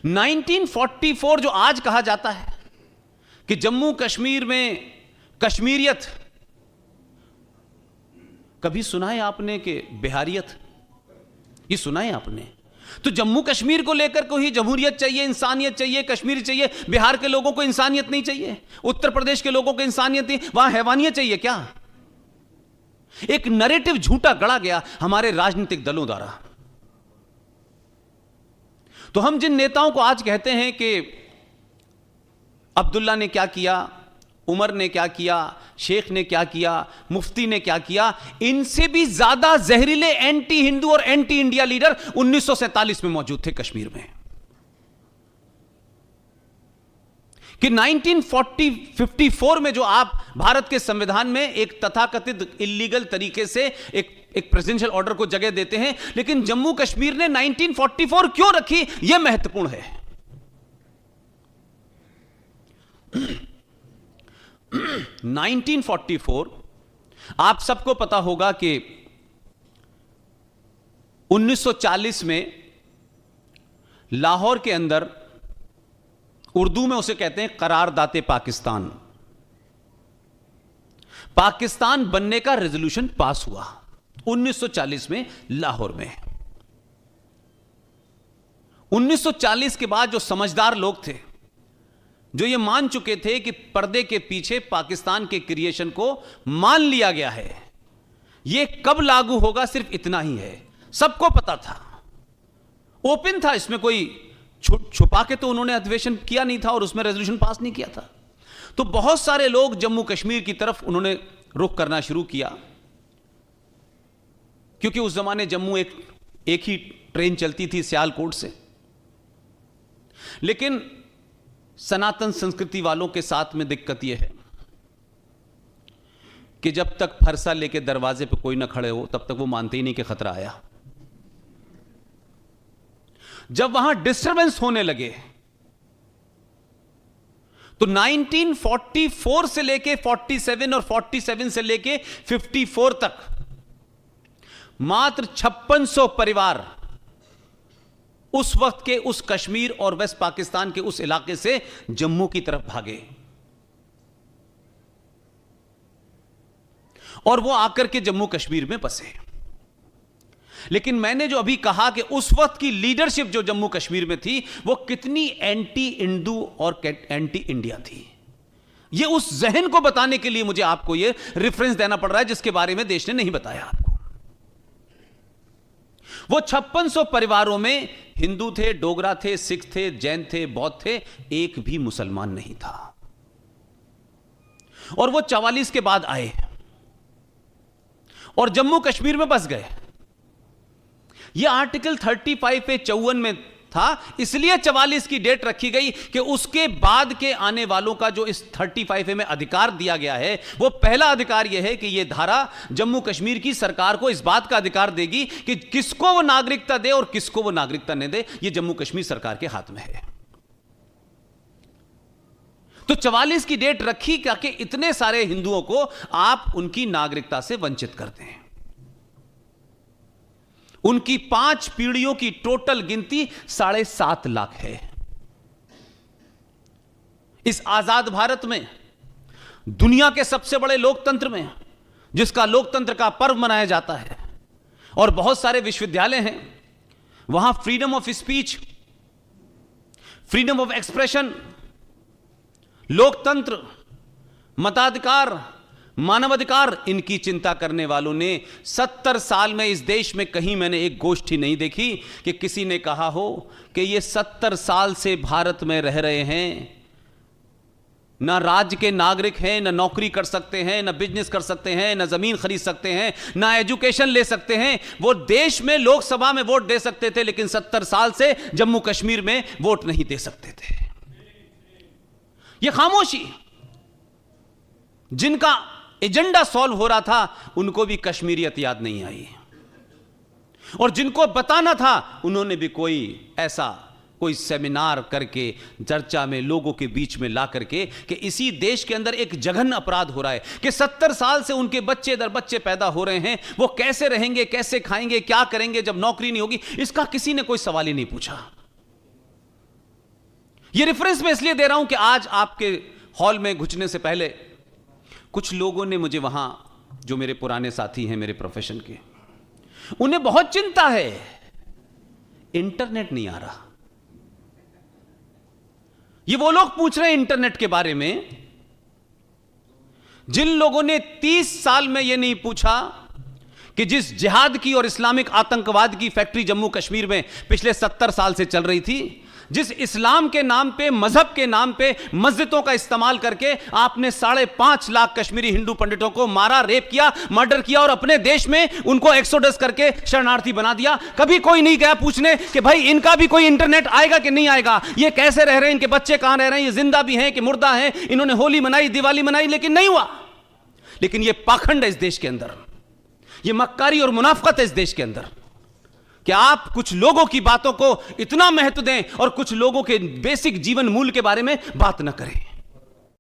1944 जो आज कहा जाता है कि जम्मू कश्मीर में कश्मीरियत, कभी सुना है आपने कि बिहारियत? ये सुना है आपने? तो जम्मू कश्मीर को लेकर को ही जमहूरियत चाहिए, इंसानियत चाहिए, कश्मीर चाहिए। बिहार के लोगों को इंसानियत नहीं चाहिए, उत्तर प्रदेश के लोगों को इंसानियत नहीं, वहां हैवानियत चाहिए क्या? एक नैरेटिव झूठा गढ़ा गया हमारे राजनीतिक दलों द्वारा। तो हम जिन नेताओं को आज कहते हैं कि अब्दुल्ला ने क्या किया, उमर ने क्या किया, शेख ने क्या किया, मुफ्ती ने क्या किया, इनसे भी ज्यादा जहरीले एंटी हिंदू और एंटी इंडिया लीडर 1947 में मौजूद थे कश्मीर में। कि 1954 में जो आप भारत के संविधान में एक तथाकथित इल्लीगल तरीके से एक प्रेसिडेंशियल ऑर्डर को जगह देते हैं, लेकिन जम्मू कश्मीर ने 1944 क्यों रखी, यह महत्वपूर्ण है। 1944 आप सबको पता होगा कि 1940 में लाहौर के अंदर, उर्दू में उसे कहते हैं करारदाते पाकिस्तान, पाकिस्तान बनने का रेजोल्यूशन पास हुआ 1940 में लाहौर में। 1940 के बाद जो समझदार लोग थे, जो ये मान चुके थे कि पर्दे के पीछे पाकिस्तान के क्रिएशन को मान लिया गया है, ये कब लागू होगा सिर्फ इतना ही है, सबको पता था, ओपन था, इसमें कोई छुपा के तो उन्होंने अधिवेशन किया नहीं था और उसमें रेजोल्यूशन पास नहीं किया था। तो बहुत सारे लोग जम्मू कश्मीर की तरफ उन्होंने रुख करना शुरू किया, क्योंकि उस जमाने जम्मू एक ही ट्रेन चलती थी सियालकोट से। लेकिन सनातन संस्कृति वालों के साथ में दिक्कत यह है कि जब तक फरसा लेके दरवाजे पे कोई ना खड़े हो तब तक वो मानते ही नहीं कि खतरा आया। जब वहां डिस्टरबेंस होने लगे तो 1944 से लेके 47 और 47 से लेके 54 तक मात्र 5600 परिवार उस वक्त के उस कश्मीर और वेस्ट पाकिस्तान के उस इलाके से जम्मू की तरफ भागे और वो आकर के जम्मू कश्मीर में बसे। लेकिन मैंने जो अभी कहा कि उस वक्त की लीडरशिप जो जम्मू कश्मीर में थी वो कितनी एंटी हिंदू और एंटी इंडिया थी, ये उस जहन को बताने के लिए मुझे आपको ये रेफरेंस देना पड़ रहा है जिसके बारे में देश ने नहीं बताया आपको। वो 5600 परिवारों में हिंदू थे, डोगरा थे, सिख थे, जैन थे, बौद्ध थे, एक भी मुसलमान नहीं था। और वो 44 के बाद आए और जम्मू कश्मीर में बस गए। यह आर्टिकल 35 पे 54 में था, इसलिए 44 की डेट रखी गई कि उसके बाद के आने वालों का जो इस 35 में अधिकार दिया गया है, वो पहला अधिकार यह है कि यह धारा जम्मू कश्मीर की सरकार को इस बात का अधिकार देगी कि किसको वो नागरिकता दे और किसको वो नागरिकता नहीं दे, यह जम्मू कश्मीर सरकार के हाथ में है। तो 44 की डेट रखी कि इतने सारे हिंदुओं को आप उनकी नागरिकता से वंचित करते हैं। उनकी 5 पीढ़ियों की टोटल गिनती 7.5 लाख है। इस आजाद भारत में, दुनिया के सबसे बड़े लोकतंत्र में, जिसका लोकतंत्र का पर्व मनाया जाता है और बहुत सारे विश्वविद्यालय हैं, वहां freedom of speech, freedom of expression, लोकतंत्र, मताधिकार, मानवाधिकार, इनकी चिंता करने वालों ने 70 साल में इस देश में कहीं मैंने एक गोष्ठी नहीं देखी कि किसी ने कहा हो कि ये 70 साल से भारत में रह रहे हैं, ना राज्य के नागरिक हैं, ना नौकरी कर सकते हैं, ना बिजनेस कर सकते हैं, ना जमीन खरीद सकते हैं, ना एजुकेशन ले सकते हैं। वो देश में लोकसभा में वोट दे सकते थे, लेकिन 70 साल से जम्मू कश्मीर में वोट नहीं दे सकते थे। ये खामोशी, जिनका एजेंडा सॉल्व हो रहा था, उनको भी कश्मीरियत याद नहीं आई, और जिनको बताना था उन्होंने भी कोई सेमिनार करके चर्चा में लोगों के बीच में ला करके कि इसी देश के अंदर एक जघन्य अपराध हो रहा है कि 70 साल से उनके बच्चे दर बच्चे पैदा हो रहे हैं, वो कैसे रहेंगे, कैसे खाएंगे, क्या करेंगे जब नौकरी नहीं होगी, इसका किसी ने कोई सवाल ही नहीं पूछा। ये रेफरेंस मैं इसलिए दे रहा हूं कि आज आपके हॉल में घुसने से पहले कुछ लोगों ने मुझे वहां, जो मेरे पुराने साथी हैं मेरे प्रोफेशन के, उन्हें बहुत चिंता है, इंटरनेट नहीं आ रहा। ये वो लोग पूछ रहे हैं इंटरनेट के बारे में जिन लोगों ने 30 साल में यह नहीं पूछा कि जिस जिहाद की और इस्लामिक आतंकवाद की फैक्ट्री जम्मू कश्मीर में पिछले 70 साल से चल रही थी, जिस इस्लाम के नाम पे, मजहब के नाम पे मस्जिदों का इस्तेमाल करके आपने 5.5 लाख कश्मीरी हिंदू पंडितों को मारा, रेप किया, मर्डर किया और अपने देश में उनको एक्सोडस करके शरणार्थी बना दिया। कभी कोई नहीं गया पूछने कि भाई इनका भी कोई इंटरनेट आएगा कि नहीं आएगा, ये कैसे रह रहे हैं, इनके बच्चे कहां रह रहे हैं, ये जिंदा भी हैं कि मुर्दा हैं, इन्होंने होली मनाई, दिवाली मनाई, लेकिन नहीं हुआ। लेकिन ये पाखंड है इस देश के अंदर, ये मक्कारी और मुनाफकत है इस देश के अंदर कि आप कुछ लोगों की बातों को इतना महत्व दें और कुछ लोगों के बेसिक जीवन मूल्य के बारे में बात न करें।